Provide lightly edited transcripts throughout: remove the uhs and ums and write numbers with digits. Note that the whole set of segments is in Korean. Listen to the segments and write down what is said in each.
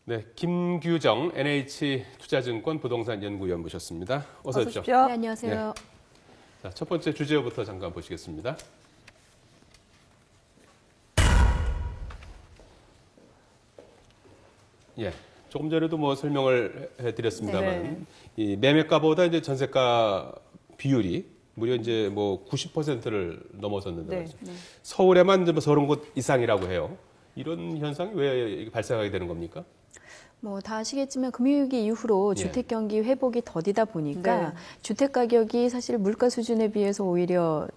네, 김규정 NH투자증권 부동산연구위원 모셨습니다. 어서 오십시오. 네, 안녕하세요. 네. 자, 첫 번째 주제부터 잠깐 보시겠습니다. 예, 조금 전에도 뭐 설명을 해드렸습니다만, 네. 이 매매가보다 이제 전세가 비율이 무려 이제 뭐 90%를 넘어섰는데, 네. 서울에만 뭐 30곳 이상이라고 해요. 이런 현상이 왜 발생하게 되는 겁니까? 뭐 다 아시겠지만 금융위기 이후로 예. 주택 경기 회복이 더디다 보니까 네. 주택 가격이 사실 물가 수준에 비해서 오히려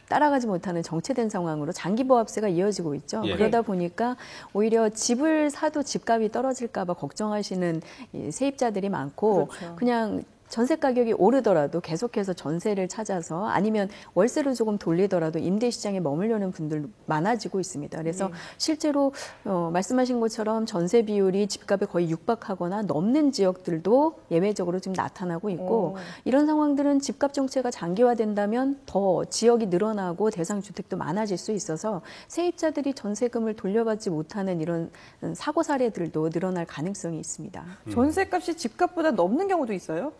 따라가지 못하는 정체된 상황으로 장기 보합세가 이어지고 있죠. 예. 그러다 보니까 오히려 집을 사도 집값이 떨어질까 봐 걱정하시는 이 세입자들이 많고 그렇죠. 그냥 전세 가격이 오르더라도 계속해서 전세를 찾아서 아니면 월세로 조금 돌리더라도 임대 시장에 머물려는 분들 많아지고 있습니다. 그래서 실제로 말씀하신 것처럼 전세 비율이 집값에 거의 육박하거나 넘는 지역들도 예외적으로 지금 나타나고 있고 이런 상황들은 집값 정체가 장기화된다면 더 지역이 늘어나고 대상 주택도 많아질 수 있어서 세입자들이 전세금을 돌려받지 못하는 이런 사고 사례들도 늘어날 가능성이 있습니다. 전세값이 집값보다 넘는 경우도 있어요?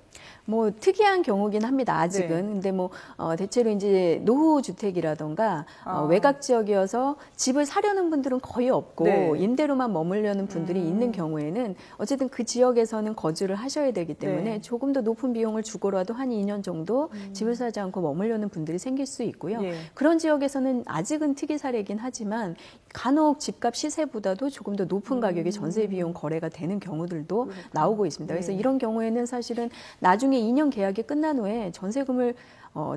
뭐 특이한 경우긴 합니다. 아직은. 네. 근데 뭐 대체로 이제 노후 주택이라던가 외곽 지역이어서 집을 사려는 분들은 거의 없고 네. 임대로만 머물려는 분들이 있는 경우에는 어쨌든 그 지역에서는 거주를 하셔야 되기 때문에 네. 조금 더 높은 비용을 주고라도 한 2년 정도 집을 사지 않고 머물려는 분들이 생길 수 있고요. 예. 그런 지역에서는 아직은 특이 사례이긴 하지만 간혹 집값 시세보다도 조금 더 높은 가격의 전세 비용 거래가 되는 경우들도 나오고 있습니다. 그래서 예. 이런 경우에는 사실은 나중에 2년 계약이 끝난 후에 전세금을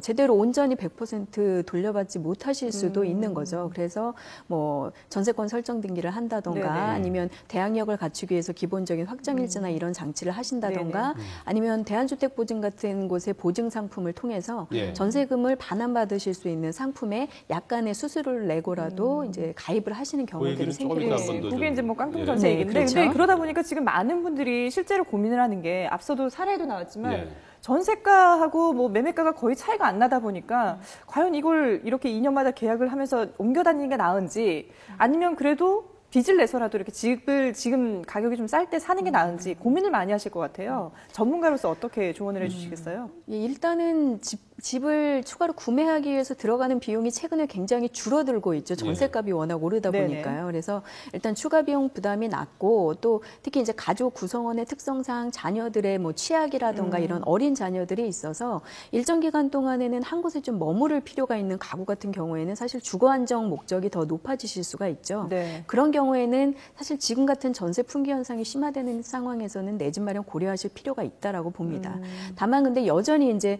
제대로 온전히 100% 돌려받지 못하실 수도 있는 거죠. 그래서 뭐 전세권 설정 등기를 한다던가 네네. 아니면 대항력을 갖추기 위해서 기본적인 확정일자나 이런 장치를 하신다던가 아니면 대한주택보증 같은 곳의 보증 상품을 통해서 예. 전세금을 반환받으실 수 있는 상품에 약간의 수수료를 내고라도 이제 가입을 하시는 그 경우들이 얘기는 조금 생기고 이따 있습니다. 한번 더 그게 이제 뭐 예. 깡통전세 얘기인데 네, 그렇죠. 근데 그러다 보니까 지금 많은 분들이 실제로 고민을 하는 게 앞서도 사례도 나왔지만 예. 전세가하고 뭐 매매가가 거의 차이가 안 나다 보니까 과연 이걸 이렇게 2년마다 계약을 하면서 옮겨 다니는 게 나은지 아니면 그래도 빚을 내서라도 이렇게 집을 지금 가격이 좀 쌀 때 사는 게 나은지 고민을 많이 하실 것 같아요. 전문가로서 어떻게 조언을 해주시겠어요? 예, 일단은 집을 추가로 구매하기 위해서 들어가는 비용이 최근에 굉장히 줄어들고 있죠. 전세값이 워낙 오르다 네네. 보니까요. 그래서 일단 추가 비용 부담이 낮고 또 특히 이제 가족 구성원의 특성상 자녀들의 뭐 취약이라든가 이런 어린 자녀들이 있어서 일정 기간 동안에는 한 곳에 좀 머무를 필요가 있는 가구 같은 경우에는 사실 주거 안정 목적이 더 높아지실 수가 있죠. 네. 그런 경우에는 사실 지금 같은 전세 품귀 현상이 심화되는 상황에서는 내 집 마련 고려하실 필요가 있다라고 봅니다. 다만 근데 여전히 이제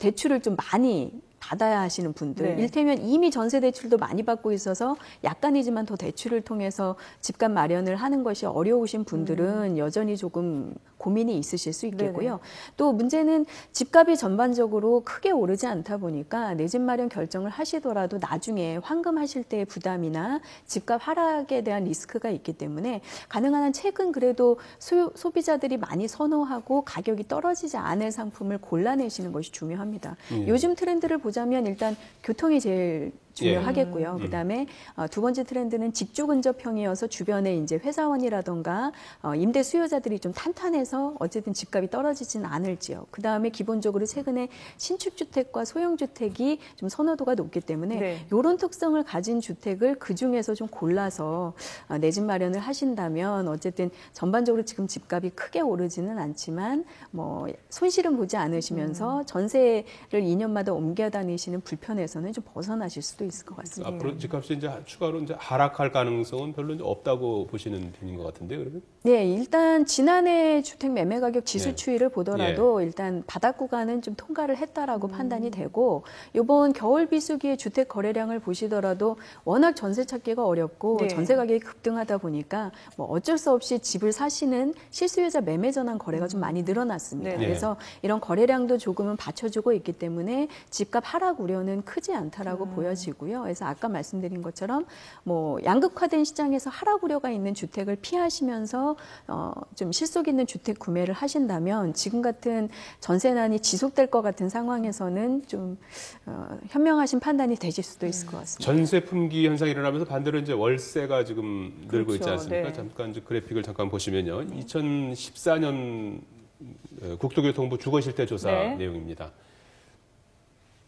대출을 좀 많이 받아야 하시는 분들, 네. 일테면 이미 전세 대출도 많이 받고 있어서 약간이지만 더 대출을 통해서 집값 마련을 하는 것이 어려우신 분들은 여전히 조금 고민이 있으실 수 있겠고요. 네네. 또 문제는 집값이 전반적으로 크게 오르지 않다 보니까 내 집 마련 결정을 하시더라도 나중에 환금하실 때의 부담이나 집값 하락에 대한 리스크가 있기 때문에 가능한 한 최근 그래도 소비자들이 많이 선호하고 가격이 떨어지지 않을 상품을 골라내시는 것이 중요합니다. 요즘 트렌드를 보자면 일단 교통이 제일 중요하겠고요. 그다음에 두 번째 트렌드는 직주 근접형이어서 주변에 이제 회사원이라던가 임대 수요자들이 좀 탄탄해서 어쨌든 집값이 떨어지진 않을 지역. 그다음에 기본적으로 최근에 신축 주택과 소형 주택이 좀 선호도가 높기 때문에 이런 특성을 가진 주택을 그 중에서 좀 골라서 내 집 마련을 하신다면 어쨌든 전반적으로 지금 집값이 크게 오르지는 않지만 뭐 손실은 보지 않으시면서 전세를 2년마다 옮겨 다니시는 불편에서는 좀 벗어나실 수도 있을 것 같습니다. 앞으로 집값이 이제 추가로 이제 하락할 가능성은 별로 이제 없다고 보시는 편인 것 같은데요, 그러면? 네, 일단 지난해 주택 매매 가격 지수 추이를 보더라도 일단 바닥 구간은 좀 통과를 했다라고 판단이 되고 이번 겨울 비수기의 주택 거래량을 보시더라도 워낙 전세 찾기가 어렵고 전세 가격이 급등하다 보니까 뭐 어쩔 수 없이 집을 사시는 실수요자 매매 전환 거래가 좀 많이 늘어났습니다. 그래서 이런 거래량도 조금은 받쳐주고 있기 때문에 집값 하락 우려는 크지 않다라고 보여지고 어려워지고요. 그래서 아까 말씀드린 것처럼 뭐 양극화된 시장에서 하락 우려가 있는 주택을 피하시면서 좀 실속 있는 주택 구매를 하신다면 지금 같은 전세난이 지속될 것 같은 상황에서는 좀 현명하신 판단이 되실 수도 있을 것 같습니다. 전세 품귀 현상이 일어나면서 반대로 이제 월세가 지금 늘고 있지 그렇죠. 않습니까? 네. 잠깐 이제 그래픽을 잠깐 보시면요. 2014년 국토교통부 주거실태 조사 네. 내용입니다.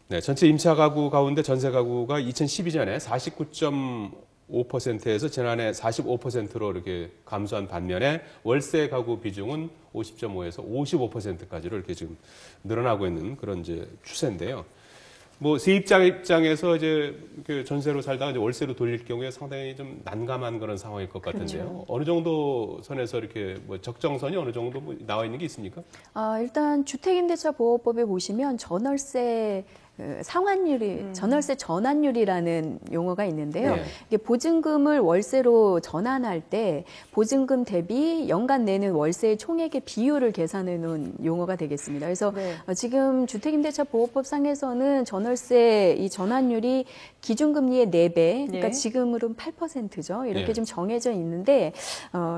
네, 전체 임차 가구 가운데 전세 가구가 2012년에 49.5%에서 지난해 45%로 이렇게 감소한 반면에 월세 가구 비중은 50.5에서 55%까지로 이렇게 지금 늘어나고 있는 그런 이제 추세인데요. 뭐 세입자 입장에서 이제 그 전세로 살다가 이제 월세로 돌릴 경우에 상당히 좀 난감한 그런 상황일 것 같은데요. 그렇죠. 어느 정도 선에서 이렇게 뭐 적정선이 어느 정도 뭐 나와 있는 게 있습니까? 일단 주택임대차 보호법에 보시면 전월세 상환율이 전월세 전환율이라는 용어가 있는데요. 네. 이게 보증금을 월세로 전환할 때 보증금 대비 연간 내는 월세의 총액의 비율을 계산해 놓은 용어가 되겠습니다. 그래서 네. 지금 주택임대차 보호법 상에서는 전월세 이 전환율이 기준금리의 4배, 그러니까 네. 지금으로는 8%죠. 이렇게 네. 좀 정해져 있는데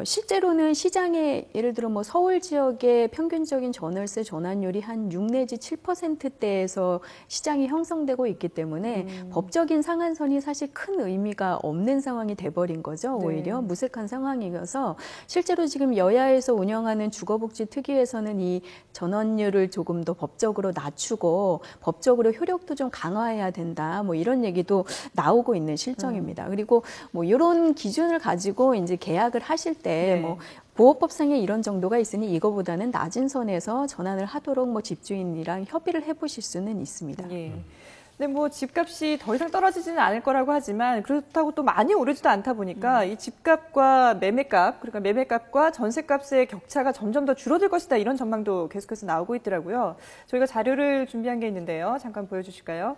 실제로는 시장에 예를 들어 뭐 서울 지역의 평균적인 전월세 전환율이 한 6 내지 7%대에서 시장이 형성되고 있기 때문에 법적인 상한선이 사실 큰 의미가 없는 상황이 돼버린 거죠. 오히려 네. 무색한 상황이어서 실제로 지금 여야에서 운영하는 주거복지특위에서는 이 전환율을 조금 더 법적으로 낮추고 법적으로 효력도 좀 강화해야 된다. 뭐 이런 얘기도 나오고 있는 실정입니다. 그리고 뭐 이런 기준을 가지고 이제 계약을 하실 때 네. 뭐 보호법상에 이런 정도가 있으니 이거보다는 낮은 선에서 전환을 하도록 뭐 집주인이랑 협의를 해보실 수는 있습니다. 예. 근데 뭐 집값이 더 이상 떨어지지는 않을 거라고 하지만 그렇다고 또 많이 오르지도 않다 보니까 이 집값과 매매값, 그러니까 매매값과 전세값의 격차가 점점 더 줄어들 것이다 이런 전망도 계속해서 나오고 있더라고요. 저희가 자료를 준비한 게 있는데요. 잠깐 보여주실까요?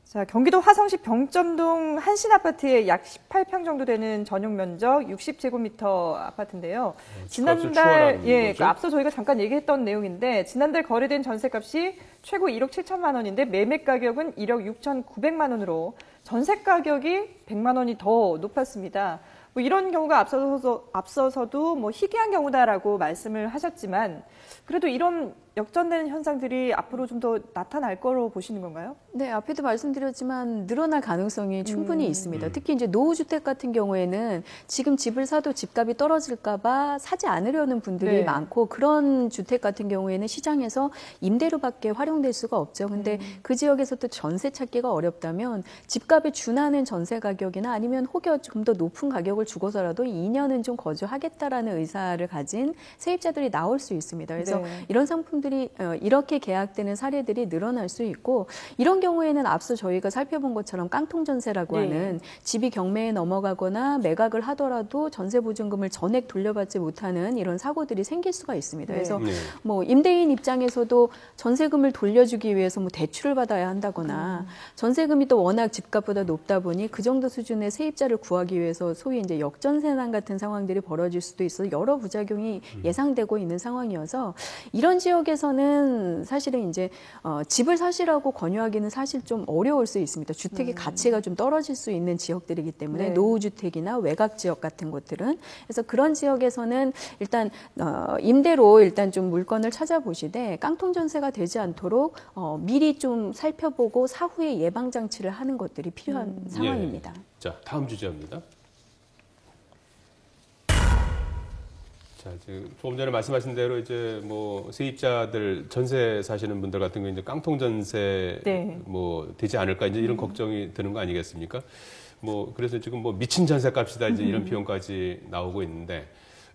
자, 경기도 화성시 병점동 한신 아파트의 약 18평 정도 되는 전용 면적 60제곱미터 아파트인데요. 집값을 추월하는 그 거죠? 앞서 저희가 잠깐 얘기했던 내용인데 지난달 거래된 전세값이 최고 1억 7천만 원인데 매매 가격은 1억 6,900만 원으로 전세 가격이 100만 원이 더 높았습니다. 뭐 이런 경우가 앞서서도 뭐 희귀한 경우다라고 말씀을 하셨지만 그래도 이런 역전되는 현상들이 앞으로 좀 더 나타날 거로 보시는 건가요? 네, 앞에도 말씀드렸지만 늘어날 가능성이 충분히 있습니다. 특히 이제 노후주택 같은 경우에는 지금 집을 사도 집값이 떨어질까봐 사지 않으려는 분들이 네. 많고 그런 주택 같은 경우에는 시장에서 임대료밖에 활용될 수가 없죠. 근데 그 지역에서 또 전세 찾기가 어렵다면 집값에 준하는 전세 가격이나 아니면 혹여 좀 더 높은 가격을 주고서라도 2년은 좀 거주하겠다라는 의사를 가진 세입자들이 나올 수 있습니다. 그래서 네. 이런 상품들이 이렇게 계약되는 사례들이 늘어날 수 있고 이런 경우에는 앞서 저희가 살펴본 것처럼 깡통전세라고 네. 하는 집이 경매에 넘어가거나 매각을 하더라도 전세보증금을 전액 돌려받지 못하는 이런 사고들이 생길 수가 있습니다. 네. 그래서 네. 뭐 임대인 입장에서도 전세금을 돌려주기 위해서 뭐 대출을 받아야 한다거나 전세금이 또 워낙 집값보다 높다 보니 그 정도 수준의 세입자를 구하기 위해서 소위 이제 역전세난 같은 상황들이 벌어질 수도 있어 여러 부작용이 예상되고 있는 상황이어서 이런 지역에서는 사실은 이제 집을 사시라고 권유하기는 사실 좀 어려울 수 있습니다. 주택의 가치가 좀 떨어질 수 있는 지역들이기 때문에 네. 노후주택이나 외곽 지역 같은 곳들은 그래서 그런 지역에서는 일단 임대로 일단 좀 물건을 찾아보시되 깡통전세가 되지 않도록 미리 좀 살펴보고 사후에 예방 장치를 하는 것들이 필요한 상황입니다. 예. 자, 다음 주제입니다. 자, 지금 조금 전에 말씀하신 대로 이제 뭐 세입자들 전세 사시는 분들 같은 경우 이제 깡통 전세 네. 뭐 되지 않을까 이제 이런 걱정이 드는 거 아니겠습니까? 뭐 그래서 지금 뭐 미친 전세값이다 이제 이런 비용까지 나오고 있는데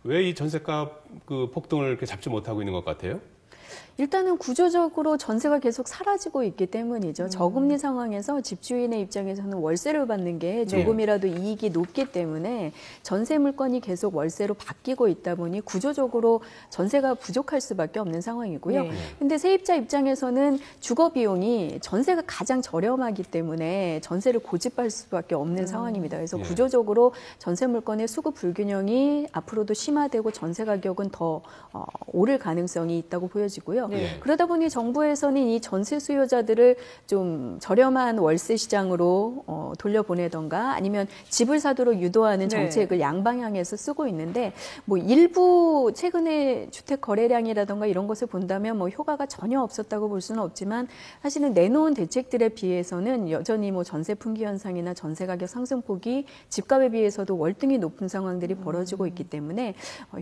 왜 이 전세값 그 폭등을 이렇게 잡지 못하고 있는 것 같아요? 일단은 구조적으로 전세가 계속 사라지고 있기 때문이죠. 저금리 상황에서 집주인의 입장에서는 월세를 받는 게 조금이라도 이익이 높기 때문에 전세 물건이 계속 월세로 바뀌고 있다 보니 구조적으로 전세가 부족할 수밖에 없는 상황이고요. 네. 근데 세입자 입장에서는 주거 비용이 전세가 가장 저렴하기 때문에 전세를 고집할 수밖에 없는 상황입니다. 그래서 예. 구조적으로 전세 물건의 수급 불균형이 앞으로도 심화되고 전세 가격은 더 오를 가능성이 있다고 보여지고 것이고요. 네. 그러다 보니 정부에서는 이 전세 수요자들을 좀 저렴한 월세 시장으로 돌려보내던가 아니면 집을 사도록 유도하는 정책을 양방향에서 쓰고 있는데 뭐 일부 최근에 주택 거래량이라던가 이런 것을 본다면 뭐 효과가 전혀 없었다고 볼 수는 없지만 사실은 내놓은 대책들에 비해서는 여전히 뭐 전세 풍기 현상이나 전세 가격 상승폭이 집값에 비해서도 월등히 높은 상황들이 벌어지고 있기 때문에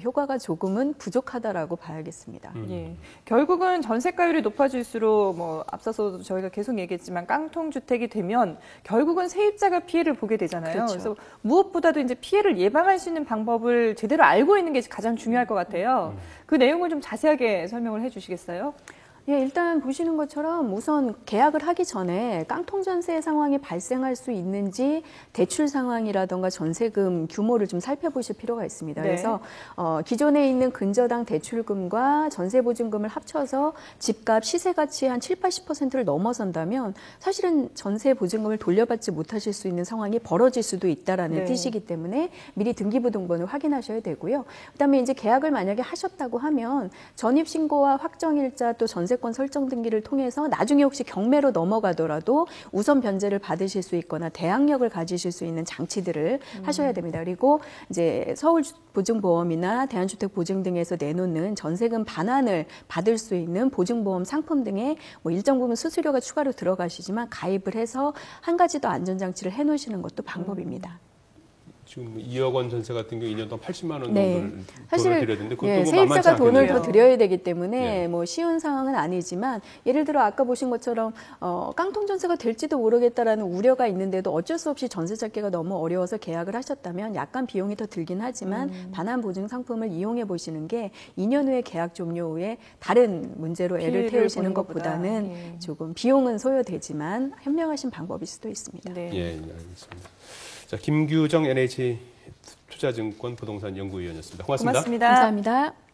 효과가 조금은 부족하다라고 봐야겠습니다. 예. 결국은 전세가율이 높아질수록 뭐 앞서서 저희가 계속 얘기했지만 깡통 주택이 되면 결국은 세입자가 피해를 보게 되잖아요. 그렇죠. 그래서 무엇보다도 이제 피해를 예방할 수 있는 방법을 제대로 알고 있는 게 가장 중요할 것 같아요. 그 내용을 좀 자세하게 설명을 해주시겠어요? 예, 일단 보시는 것처럼 우선 계약을 하기 전에 깡통 전세 상황이 발생할 수 있는지 대출 상황이라던가 전세금 규모를 좀 살펴보실 필요가 있습니다. 네. 그래서 기존에 있는 근저당 대출금과 전세보증금을 합쳐서 집값 시세가치 한 7, 80%를 넘어선다면 사실은 전세보증금을 돌려받지 못하실 수 있는 상황이 벌어질 수도 있다라는 네. 뜻이기 때문에 미리 등기부등본을 확인하셔야 되고요. 그다음에 이제 계약을 만약에 하셨다고 하면 전입신고와 확정일자 또 전세권 설정 등기를 통해서 나중에 혹시 경매로 넘어가더라도 우선 변제를 받으실 수 있거나 대항력을 가지실 수 있는 장치들을 하셔야 됩니다. 그리고 이제 서울보증보험이나 대한주택보증 등에서 내놓는 전세금 반환을 받을 수 있는 보증보험 상품 등에 뭐 일정 부분 수수료가 추가로 들어가시지만 가입을 해서 한 가지 더 안전장치를 해놓으시는 것도 방법입니다. 지금 2억 원 전세 같은 경우 2년 동안 80만 원 네. 정도를 사실 돈을 드려야 되는데 그것도 예, 뭐 세입자가 만만치 돈을 않겠네요. 더 드려야 되기 때문에 예. 뭐 쉬운 상황은 아니지만 예를 들어 아까 보신 것처럼 깡통 전세가 될지도 모르겠다라는 우려가 있는데도 어쩔 수 없이 전세 찾기가 너무 어려워서 계약을 하셨다면 약간 비용이 더 들긴 하지만 반환 보증 상품을 이용해 보시는 게 2년 후에 계약 종료 후에 다른 문제로 애를 피해를 태우시는 보는 것보다. 것보다는 예. 조금 비용은 소요되지만 현명하신 방법일 수도 있습니다. 네. 예, 알겠습니다. 자, 김규정 NH 투자증권 부동산 연구위원이었습니다. 고맙습니다. 고맙습니다. 감사합니다.